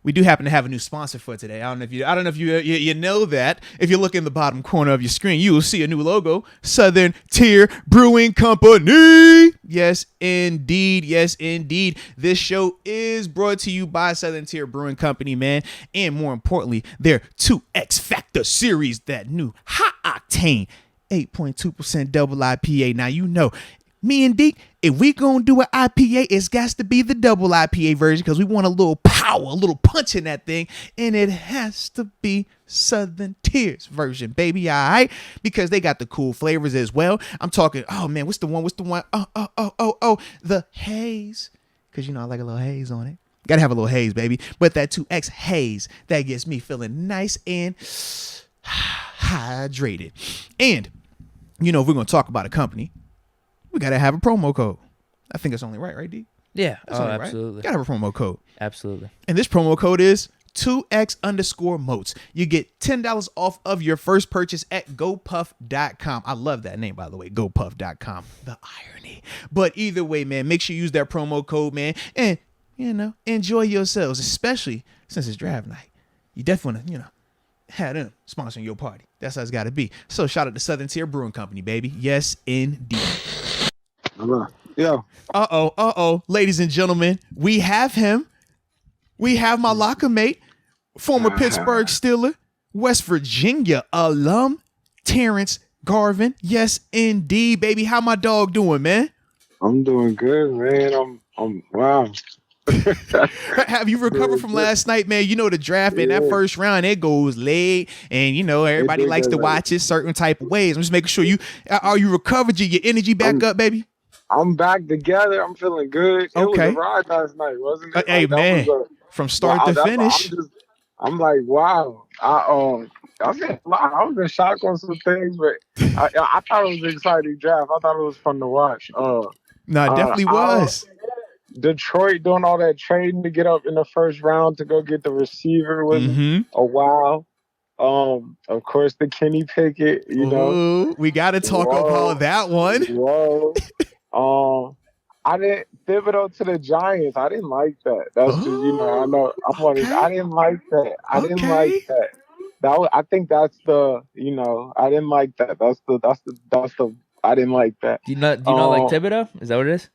we do happen to have a new sponsor for today. I don't know if you know that. If you look in the bottom corner of your screen, you will see a new logo, Southern Tier Brewing Company. Yes, indeed. Yes, indeed. This show is brought to you by Southern Tier Brewing Company, man. And more importantly, their 2X Factor series, that new high octane 8.2% double IPA. Now, you know, me and Deke, if we gonna do an IPA, it's got to be the double IPA version because we want a little power, a little punch in that thing, and it has to be Southern Tier's version, baby, all right? Because they got the cool flavors as well. I'm talking, oh man, what's the one? The haze, because you know I like a little haze on it. Gotta have a little haze, baby. But that 2X haze, that gets me feeling nice and hydrated. And you know, if we're gonna talk about a company, we gotta have a promo code. I think that's only right, D? Yeah. That's oh, only absolutely. Right. Gotta have a promo code. Absolutely. And this promo code is 2X_moats. You get $10 off of your first purchase at GoPuff.com. I love that name, by the way, GoPuff.com. The irony. But either way, man, make sure you use that promo code, man, and you know, enjoy yourselves, especially since it's draft night. You definitely want to, you know, have them sponsoring your party. That's how it's got to be. So shout out to Southern Tier Brewing Company, baby. Yes, indeed. Yeah. Ladies and gentlemen, we have him. We have my locker mate, former Pittsburgh Steeler, West Virginia alum, Terence Garvin. Yes, indeed, baby. How my dog doing, man? I'm doing good, man. I'm wow. Have you recovered from last night, man? You know the draft in that first round, it goes late, and you know everybody likes to watch it certain type of ways. I'm just making sure are you recovered? You get energy back up, baby? I'm back together. I'm feeling good. It was a ride last night, wasn't it? Hey, man, from start to finish. I'm like, wow. I was in shock on some things, but I thought it was an exciting draft. I thought it was fun to watch. No, it definitely was. Detroit doing all that trading to get up in the first round to go get the receiver was a wow. Of course, the Kenny Pickett, you know. We got to talk about that one. Whoa. I didn't Thibodeau to the Giants. I didn't like that. That's just, you know, I didn't like that. I didn't like that. I think that's the, you know, I didn't like that. That's the I didn't like that. Do you not like Thibodeau? Is that what it is?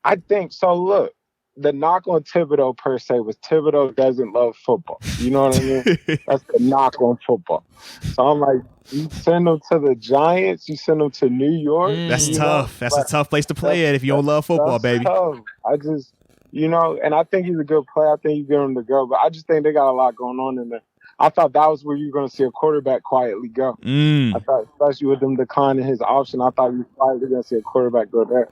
I think so. Look, the knock on Thibodeau per se was Thibodeau doesn't love football. You know what I mean? That's the knock on football. So I'm like, you send them to the Giants, you send them to New York. That's tough. That's a tough place to play at if you don't love football, baby. Tough. I just, you know, and I think he's a good player. I think you get him to go, but I just think they got a lot going on in there. I thought that was where you were going to see a quarterback quietly go. I thought, especially with them declining his option, I thought you were quietly going to see a quarterback go there.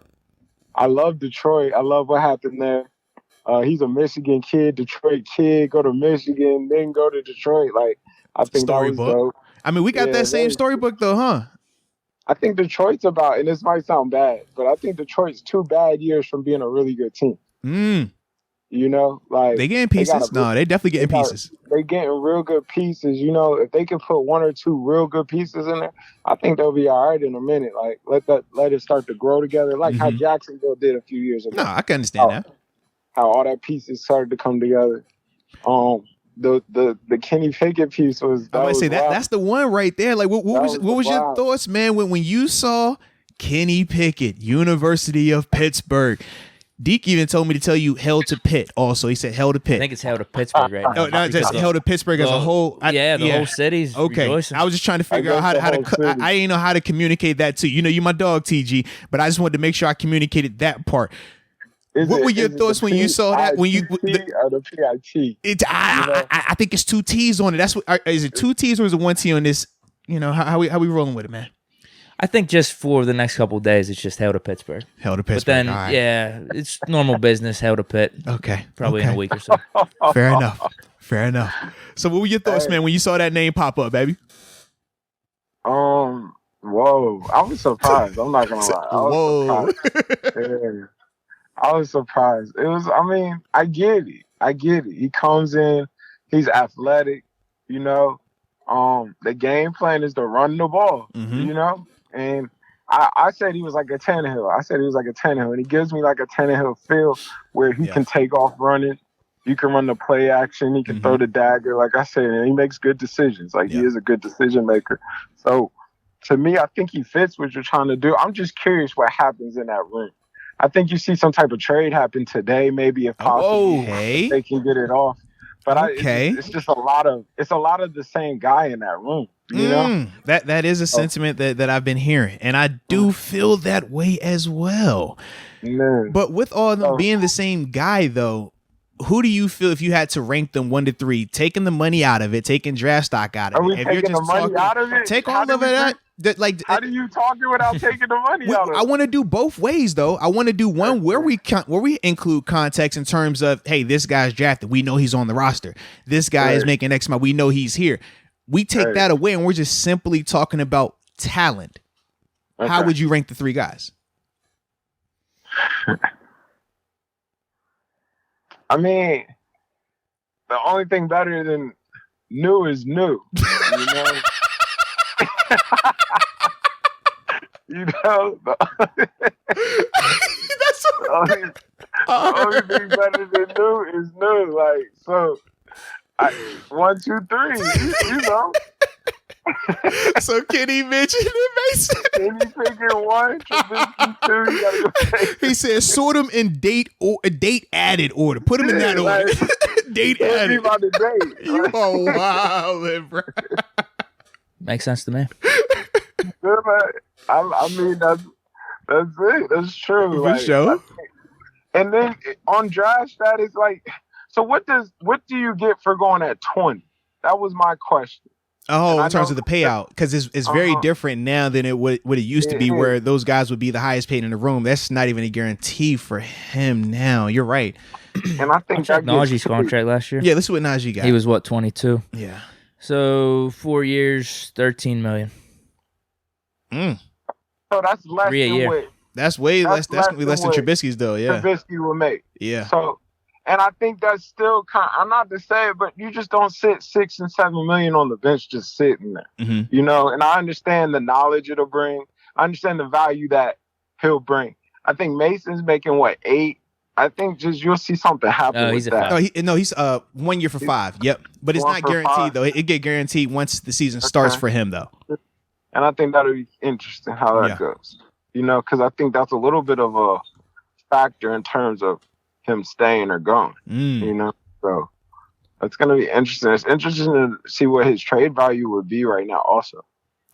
I love Detroit. I love what happened there. He's a Michigan kid, Detroit kid, go to Michigan, then go to Detroit. Like, I think that was dope. I mean, we got that same storybook though, huh? I think Detroit's about, and this might sound bad, but I think Detroit's 2 bad years from being a really good team. You know, like they getting pieces. They definitely getting pieces. They getting real good pieces. You know, if they can put 1 or 2 real good pieces in there, I think they'll be all right in a minute. Like let it start to grow together, like how Jacksonville did a few years ago. No, I can understand that. How all that pieces started to come together. The Kenny Pickett piece was. I might say that's the one right there. Like, what was your thoughts, man, when you saw Kenny Pickett, University of Pittsburgh? Deke even told me to tell you hell to Pitt also. He said hell to Pitt. I think it's hell to Pittsburgh right now. No, just hell to Pittsburgh as a whole. The whole city's rejoicing. I was just trying to figure out how to I didn't know how to communicate that too. You know, you my dog, TG, but I just wanted to make sure I communicated that part. What were your thoughts when you saw that? When you the PIT? I think it's 2 T's on it. That's what is it 2 T's or is it 1 T on this? You know, how we rolling with it, man? I think just for the next couple of days, it's just hell to Pittsburgh. Hell to Pittsburgh. But then, yeah, it's normal business, hell to Pitt. Okay. Probably in a week or so. Fair enough. So what were your thoughts, man, when you saw that name pop up, baby? Whoa. I was surprised. I'm not going to lie. I was surprised. It was, I mean, I get it. He comes in, he's athletic, you know. The game plan is to run the ball, you know. And I said he was like a Tannehill. And he gives me like a Tannehill feel where he can take off running, You can run the play action. He can throw the dagger, like I said, and he makes good decisions. Like he is a good decision maker. So to me, I think he fits what you're trying to do. I'm just curious what happens in that room. I think you see some type of trade happen today, maybe if possible, if they can get it off. But it's just a lot of the same guy in that room. You know, that is a sentiment that I've been hearing, and I do feel that way as well. Man. But with all of them being the same guy, though, who do you feel if you had to rank them 1 to 3, taking the money out of it, taking draft stock out of it? If taking the money out of it? Take all of it out. How do you talk it without taking the money out of it? I want to do both ways, though. I want to do one where we include context in terms of, hey, this guy's drafted. We know he's on the roster. This guy is making X amount. We know he's here. We take that away, and we're just simply talking about talent. How would you rank the 3 guys? I mean, the only thing better than new is new. You know? You know? The only thing better than new is new. Like, so, 1, 2, 3, you know? So Kenny mentioned it, Mason. Kenny Pickett 1, Trubisky 2. You gotta go take. He said sort them in date added order. Put them in that order. Date added. About the date. You are wild, bro. Makes sense to me. I mean, that's it. That's true. For sure. And then on draft status, like, so what do you get for going at 20? That was my question. Oh, in terms of the payout, because it's very different now than what it used to be, where those guys would be the highest paid in the room. That's not even a guarantee for him now. You're right. And I think Najee's contract last year. Yeah, this is what Najee got. He was 22. Yeah. So 4 years, $13 million. So that's less than what. That's way less. That's gonna be less than Trubisky's, though. Yeah. Trubisky will make. Yeah. So. And I think that's still I'm not to say it, but you just don't sit $6 and $7 million on the bench just sitting there, you know. And I understand the knowledge it'll bring. I understand the value that he'll bring. I think Mason's making what, 8. I think just you'll see something happen with that. He's 1 year for 5. Yep, but it's not guaranteed 5. though. It get guaranteed once the season starts for him though. And I think that'll be interesting how that goes. You know, because I think that's a little bit of a factor in terms of him staying or going, you know, so it's going to be interesting. It's interesting to see what his trade value would be right now. Also,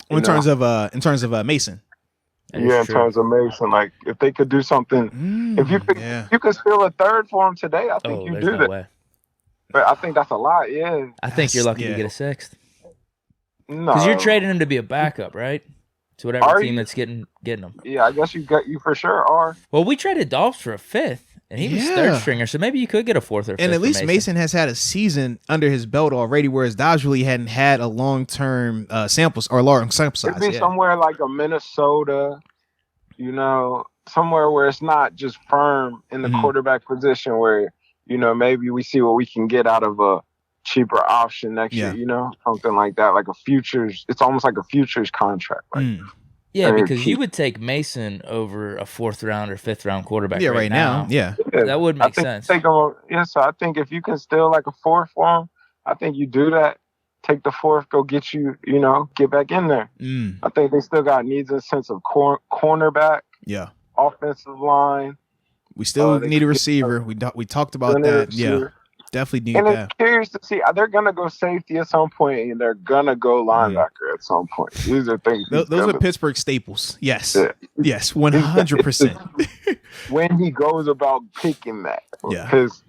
in terms of Mason. Yeah, in terms of Mason, like if they could do something, if you could steal a third for him today, I think you do that. Way. But I think that's a lot. Yeah, I think you're lucky to get a 6th. No, because you're trading him to be a backup, right? To whatever team that's getting him. Yeah, I guess you for sure are. Well, we traded Dolphs for a 5th. And he was 3rd stringer, so maybe you could get a 4th or 5th. And at least Mason has had a season under his belt already, whereas Dodge really hadn't had a long-term sample size. It'd be somewhere like a Minnesota, you know, somewhere where it's not just firm in the quarterback position, where, you know, maybe we see what we can get out of a cheaper option next year, you know, something like that, like a futures. It's almost like a futures contract. Like, yeah, because you would take Mason over a 4th round or 5th round quarterback. Yeah, right now. Yeah, that would make sense. So I think if you can steal like a 4th for him, I think you do that. Take the 4th, go get get back in there. I think they still got needs in a sense of cornerback. Yeah, offensive line. We still need a receiver. We talked about that. Yeah. Definitely need that. And I'm curious to see, they're going to go safety at some point, and they're going to go linebacker at some point. These are things. Those are Pittsburgh staples. Yes. Yeah. Yes, 100%. When he goes about picking that. Yeah. Because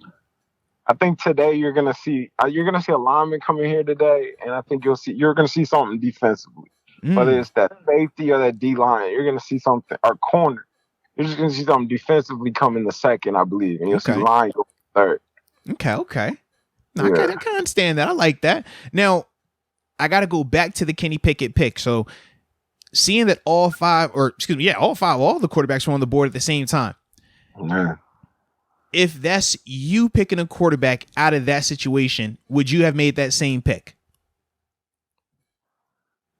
I think today you're going to see a lineman coming here today, and I think you're going to see something defensively. Whether it's that safety or that D-line, you're going to see something, or corner. You're just going to see something defensively come in the 2nd, I believe, and you'll see line go 3rd. Okay. No, I can understand that. I like that. Now, I got to go back to the Kenny Pickett pick. So, seeing that all the quarterbacks were on the board at the same time. If that's you picking a quarterback out of that situation, would you have made that same pick?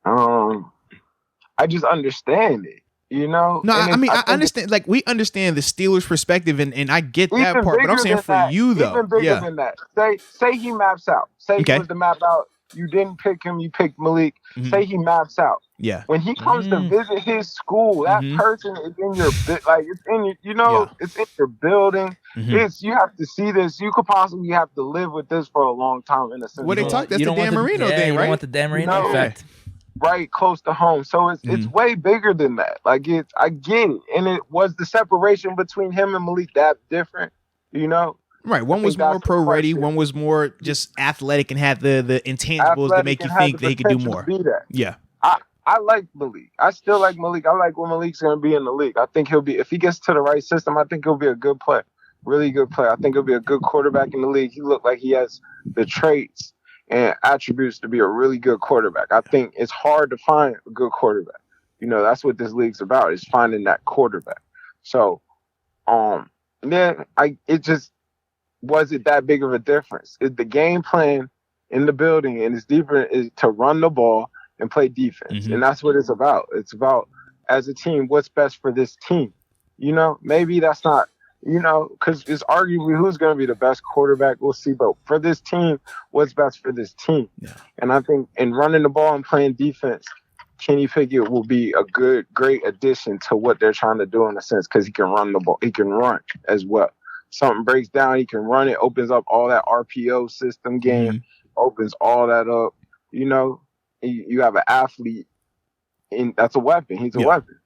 I just understand it. You know? No, And I mean, I think understand. Like, we understand the Steelers' perspective, and I get that even part. But I'm bigger saying than for that, you, though. even bigger Yeah. than that. Say he maps out. Say he Okay. was to map out. You didn't pick him. You picked Malik. Say he maps out. Yeah. When he comes to visit his school, that person is in your it's in your, you know, it's in your building. It's, you have to see this. You could possibly have to live with this for a long time in a sense. What they talk, that's the Dan Marino thing, right? You right? don't want the Dan Marino effect. Right close to home. So it's way bigger than that. Like, I get it. And it was the separation between him and Malik that different, you know? Right. One was more pro ready, one was more just athletic and had the intangibles that make you think that he could do more. Yeah. I like Malik. I still like Malik. I like what Malik's going to be in the league. I think he'll be, if he gets to the right system, I think he'll be a good player. Really good player. I think he'll be a good quarterback in the league. He looked like he has the traits and attributes to be a really good quarterback. I think it's hard to find a good quarterback. You know, that's what this league's about, is finding that quarterback. So, it just wasn't that big of a difference. The game plan in the building and it's different is to run the ball and play defense. And that's what it's about. It's about, as a team, what's best for this team. You know, maybe that's not, you know, because it's arguably who's going to be the best quarterback. We'll see. But for this team, what's best for this team? Yeah. And I think in running the ball and playing defense, Kenny Pickett will be a great addition to what they're trying to do in a sense, because he can run the ball. He can run as well. Something breaks down, he can run it, opens up all that RPO system game, opens all that up. You know, you have an athlete, and that's a weapon. He's a weapon.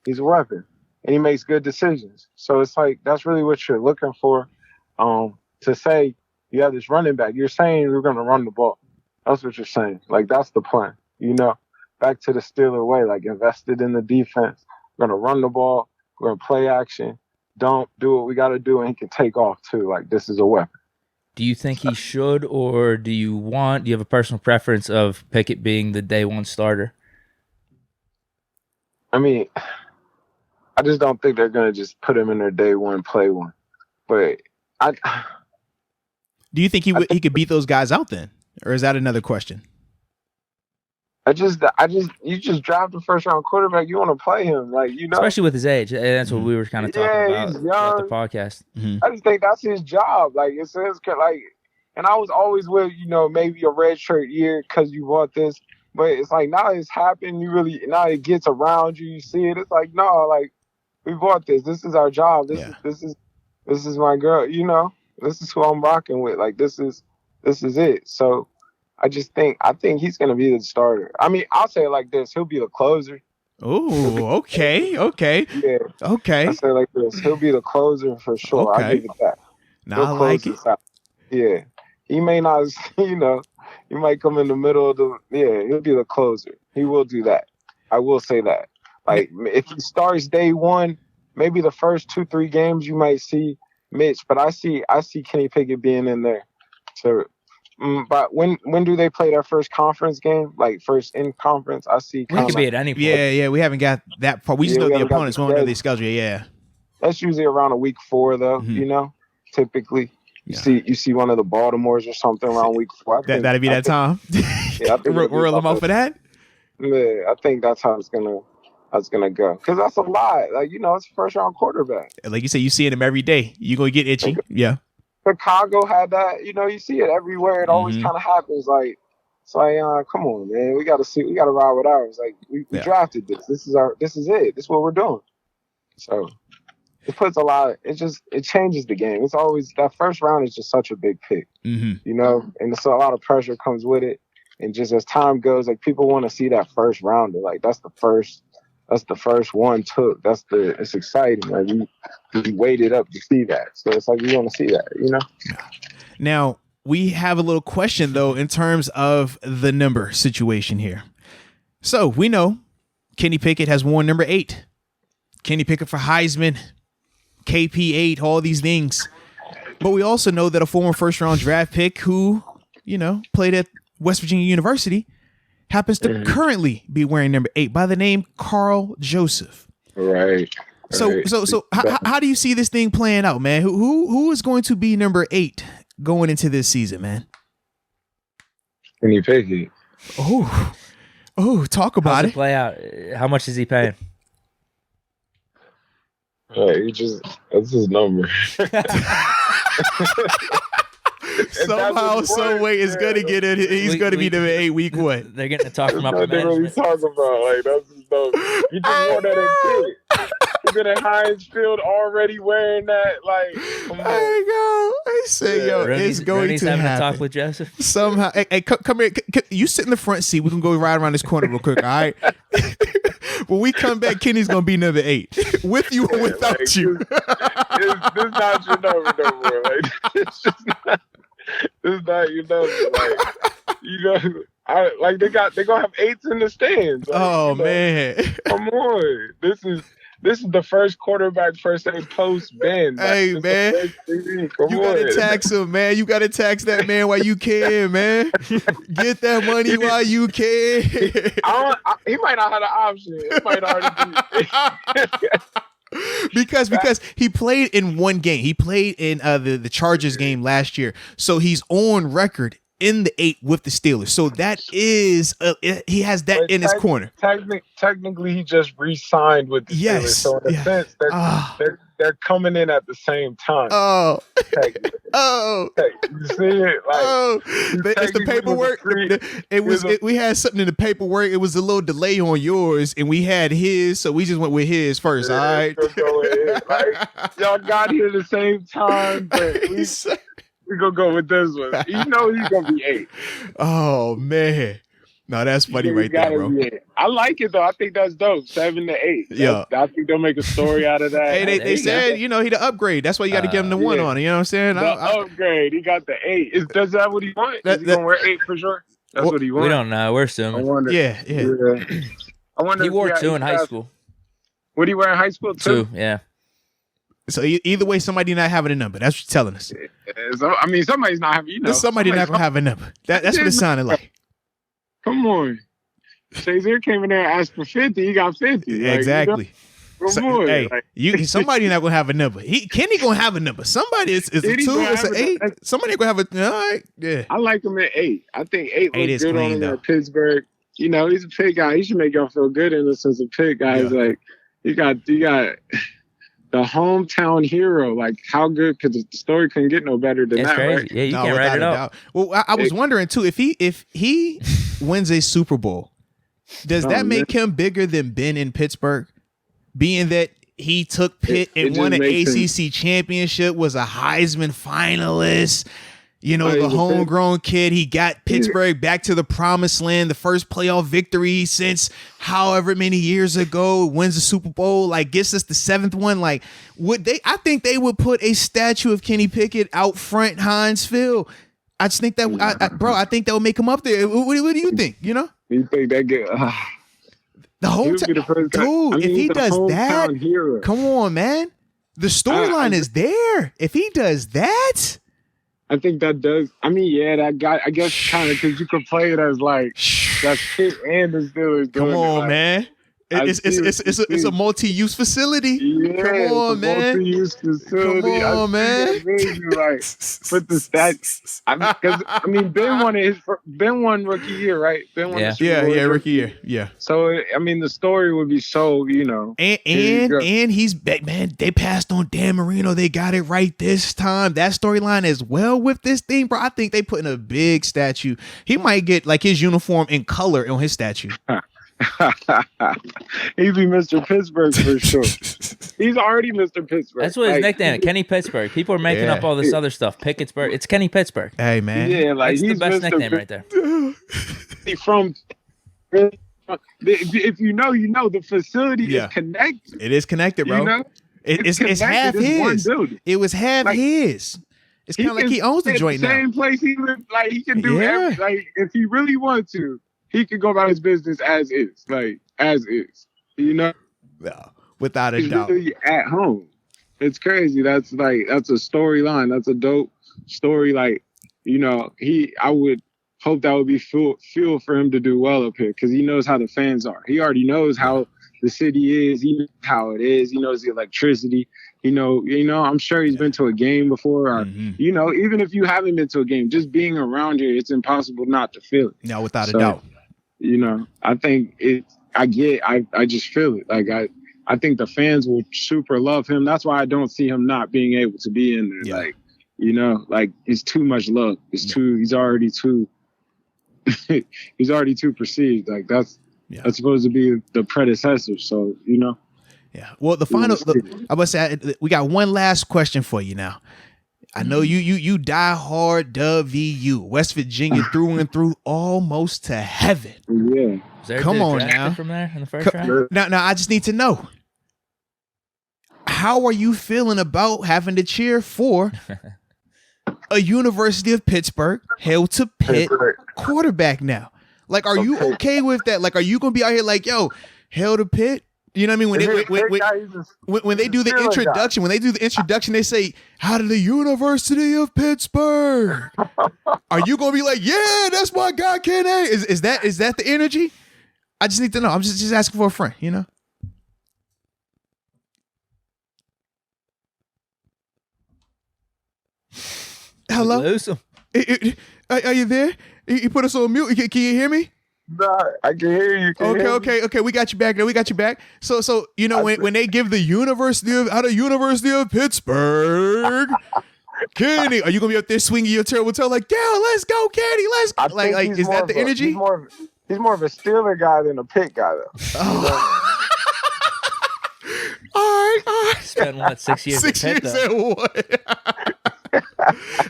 He's a weapon. And he makes good decisions. So it's like, that's really what you're looking for. To say you have this running back, you're saying we're going to run the ball. That's what you're saying. Like, that's the plan. You know, back to the Steeler way, like, invested in the defense. We're going to run the ball. We're going to play action. Don't do what we got to do, and he can take off too. Like, this is a weapon. Do you think he should, or do you have a personal preference of Pickett being the day one starter? I mean, I just don't think they're going to just put him in their day one, play one. But do you think he could beat those guys out then? Or is that another question? You just draft the first round quarterback. You want to play him, like, you know, especially with his age. And that's what we were kind of talking about throughout the podcast. I just think that's his job. Like, it says, like, and I was always with, you know, maybe a red shirt year because you want this, but it's like, now it's happened. Now it gets around you. You see it. It's like, no, like, we bought this. This is our job. This is my girl. You know, this is who I'm rocking with. Like, this is it. So I think he's going to be the starter. I mean, I'll say it like this. He'll be the closer. Oh, okay. Yeah. Okay. I'll say it like this. He'll be the closer for sure. Okay. I'll give it that. Now I like it. Yeah. He may not, you know, he might come in the middle of he'll be the closer. He will do that. I will say that. Like, if he starts day one, maybe the first 2-3 games you might see Mitch, but I see Kenny Pickett being in there. So, but when do they play their first conference game? Like, first in conference? I see. We could be at any point. Yeah, we haven't got that part. We just know the opponents. We don't know their schedule. Yeah, that's usually around a week 4, though. You know, typically. You see one of the Baltimores or something around week 4. That'd be that time. Yeah, I think roll them out for that. Yeah, I think that's how it's gonna go. Because that's a lot. Like, you know, it's a first round quarterback. Like you say, you see him every day. You gonna get itchy. Yeah. Chicago had that. You know, you see it everywhere. It always kind of happens. Like, it's like, come on, man. We gotta ride with ours. Like, we drafted this. This is it. This is what we're doing. So it puts a lot. It changes the game. It's always, that first round is just such a big pick, you know, and so a lot of pressure comes with it. And just as time goes, like, people want to see that first rounder. Like, that's the first one took. It's exciting. Like, we waited up to see that. So it's like, we want to see that, you know? Now, we have a little question, though, in terms of the number situation here. So we know Kenny Pickett has worn number 8. Kenny Pickett for Heisman, KP8, all these things. But we also know that a former first-round draft pick who, you know, played at West Virginia University happens to currently be wearing number 8 by the name Carl Joseph. Right. So how do you see this thing playing out, man? Who is going to be number 8 going into this season, man? Kenny Pickett. Oh, talk about it. Play out. How much is he paying? That's his number. Somehow, some way, it's gonna get it. He's gonna be number 8 week one. They're getting to talk from That's upper what they really management. talking about. Like that's his number. He just wore that in Pitt. He's been in Heinz Field already wearing that. Like, come on. There you go. I say, yo, Rooney's, it's going Rooney's to having a happen. talk with Joseph. Somehow, hey, come here. You sit in the front seat. We can go right around this corner real quick. All right. When we come back, Kenny's gonna be number 8, with you or without Like, you. This not your number no more. Like, it's just not. This is not your number. Like, they gonna have 8s in the stands. Like, Oh man. come on. This is the first quarterback first aid post Ben. Hey, man. Come You on. gotta tax him, man. You gotta tax that man while you can, man. Get that money while you can. He might not have the option. It might already be. because he played in one game. He played in the Chargers game last year. So he's on record in the 8 with the Steelers. So that is he has that in his corner. Technically, he just re-signed with the Steelers. So in a sense, they're coming in at the same time. Oh, oh, you see it? Like, it's the paperwork. We had something in the paperwork. It was a little delay on yours, and we had his, so we just went with his first. All right, like, y'all got here at the same time, but we gonna go with this one. You know he's gonna be 8. Oh man. No, that's funny right there, bro. I like it though. I think that's dope. 7 to 8. Yeah, I think they'll make a story out of that. Hey, they said, he the upgrade. That's why you got to give him the 1 on it. You know what I'm saying? The upgrade. He got the 8. Does that what he want? Is he gonna wear 8 for sure? That's what he wants. We don't know. We're assuming. I wonder. Yeah. I wonder. He wore 2 in high school. What did he wear in high school? 2. Yeah. So either way, somebody not having a number. That's what you're telling us. So, I mean, somebody's not having. Somebody not gonna have a number. That's what it sounded like. Come on. Shazier came in there and asked for 50. He got 50. Like, exactly. Come on. Hey, somebody not gonna have a number. Kenny gonna have a number. Somebody is a 2, it's an 8. Somebody gonna have a. All right, yeah. I like him at 8. I think 8 looks good clean, on him though. at Pittsburgh. He's a Pitt guy. He should make y'all feel good in the sense of Pitt guys. Yeah. Like you got the hometown hero. Like how good? Because the story couldn't get no better than that. Crazy. Right? Yeah, you can't write it out. Well, I was wondering too if he wins a Super Bowl. Does that make him bigger than Ben in Pittsburgh? Being that he took Pitt and won an ACC championship, was a Heisman finalist, the homegrown kid. He got Pittsburgh back to the promised land, the first playoff victory since however many years ago, wins the Super Bowl, like gets us the 7th one. Like, I think they would put a statue of Kenny Pickett out front Heinz Field. I just think that, I think that would make him up there. What do you think? You think that get the hometown dude? If he does that, hero. Come on, man. The storyline is there. If he does that, I think that does. I mean, yeah, that guy. I guess kind of because you could play it as like that's Pitt and the Steelers. Come on, man. It's a multi-use facility. Yeah, come on, man. Multi-use facility. Come on, man. Like put the stats. I mean, Ben won rookie year, right? Ben won the Super Bowl rookie year. Yeah. So I mean, the story would be so and he's back, man. They passed on Dan Marino. They got it right this time. That storyline as well with this thing, bro. I think they put in a big statue. He might get like his uniform in color on his statue. He'd be Mr. Pittsburgh for sure. He's already Mr. Pittsburgh. That's what his nickname is, Kenny Pittsburgh. People are making up all this other stuff. Pittsburgh. It's Kenny Pittsburgh. Hey, man. Yeah, like that's the best nickname right there. If you know, the facility is connected. It is connected, bro. It's half his. It was half his. It's kind of like he owns the joint now. Same place he lived. Like he can do everything. Like if he really wants to. He could go about his business as is, No, without a he's doubt. Really at home. It's crazy. That's a storyline. That's a dope story. Like, I would hope that would be fuel for him to do well up here because he knows how the fans are. He already knows how the city is. He knows how it is. He knows the electricity. I'm sure he's been to a game before, or even if you haven't been to a game, just being around here, it's impossible not to feel it. No, without a doubt. I think I just feel it. Like I think the fans will super love him. That's why I don't see him not being able to be in there. Yeah. Like, you know, like it's too much love. It's too. He's already too. He's already too perceived. Like that's supposed to be the predecessor. So you know. Yeah. Well, the final. I must say we got one last question for you now. I know you die hard WVU, West Virginia through and through, almost to heaven. Yeah. Come on now. From there in the first round? Now, I just need to know. How are you feeling about having to cheer for a University of Pittsburgh, hail to Pitt quarterback now? Like, are you okay with that? Like, are you going to be out here like, yo, hail to Pitt? You know what I mean? When they do the introduction, they say, "How to the University of Pittsburgh." Are you gonna be like, "Yeah, that's my guy, Kenny"? Is that the energy? I just need to know. I'm just asking for a friend. You know. Hello. Lose him. Are you there? You put us on mute. Can you hear me? Nah, I can hear you. Okay. We got you back now. We got you back. So you know when they give the University of Pittsburgh, Kenny, are you gonna be up there swinging your terrible toe like, "Yeah, let's go, Kenny, let's go"? Like is that the energy? He's more of a Steeler guy than a Pitt guy, though. Oh. All right. Spent what, 6 years? 6 years at what?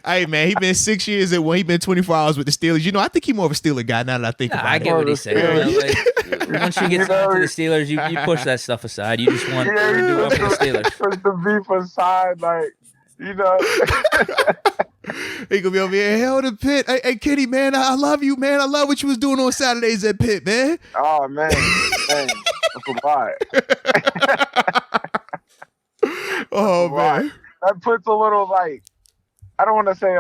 Hey man, he been 6 years at one. He been 24 hours with the Steelers. You know, I think he's more of a Steeler guy now that I think about it. I get what he's saying. Like, once you get signed to the Steelers, you push that stuff aside. You just want to do well for the Steelers. Put the beef aside, like, you know. He gonna be over here, hell to Pitt. Hey, Kenny, man, I love you, man. I love what you was doing on Saturdays at Pitt, man. Oh man, that's a lot. Oh man, that puts a little like, I don't want to say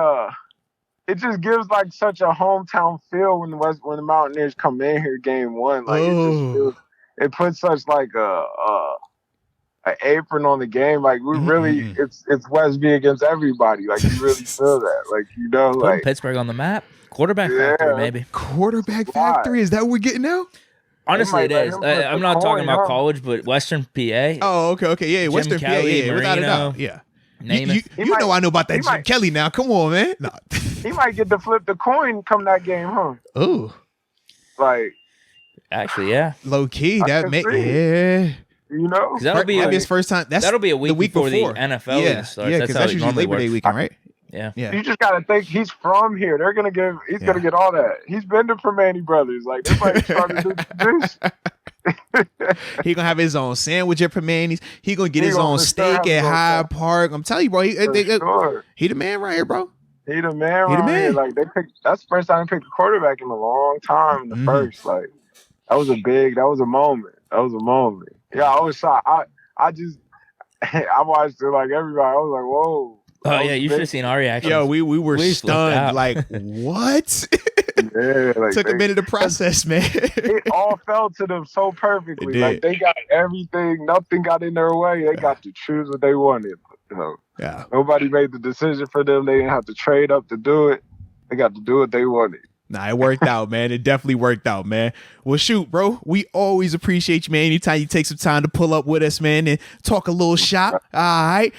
it just gives like such a hometown feel when the Mountaineers come in here game one. Like it puts such like an apron on the game. Like we really, it's Westby against everybody. Like you really feel that. Like, you know, putting like Pittsburgh on the map. Quarterback factory, maybe. Quarterback factory. Is that what we're getting now? Honestly, it is. I'm not talking about college, but Western PA. Oh, okay, yeah, Jim Western Kelly, PA, yeah, without a doubt, yeah. You know I know about that Jim Kelly now. Come on, man. No. He might get to flip the coin come that game, huh? Oh, like actually, yeah, low key. That yeah. You know, that'll be his first time. That'll be a week before the NFL starts. Yeah, because that's usually Labor Day weekend, right? Yeah. You just gotta think he's from here. They're gonna give. He's gonna get all that. He's been to Permane Brothers. Like they might try to do this. He gonna have his own sandwich at Permane's. He gonna get his own steak at Hyde Park. I'm telling you, bro. He the man right here, bro. He the man right here. Like that's the first time they picked a quarterback in a long time. In the first, like that was a moment. That was a moment. Yeah, I was shocked. I watched it like everybody. I was like, whoa. Oh yeah, you should have seen our reaction. Yo, we were stunned. Like what? Yeah, like took a minute to process, man. It all fell to them so perfectly. Like they got everything. Nothing got in their way. They got to choose what they wanted. You know? Yeah. Nobody made the decision for them. They didn't have to trade up to do it. They got to do what they wanted. Nah, it worked out, man. It definitely worked out, man. Well, shoot, bro. We always appreciate you, man. Anytime you take some time to pull up with us, man, and talk a little shop. All right.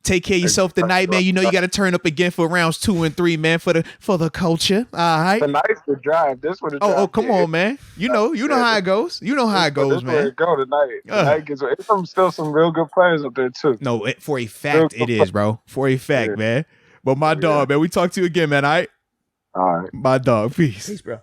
Take care of yourself tonight, man. You know you got to turn up again for rounds 2 and 3, man, for the culture. All right. Tonight's the drive. This one. Oh, come on, man. You know how it goes. You know how it goes, man. It go tonight. It's still some real good players up there too. No, for a fact it is, bro. For a fact, man. But my dog, man. We talk to you again, man. All right. All right. My dog. Peace. Peace, bro.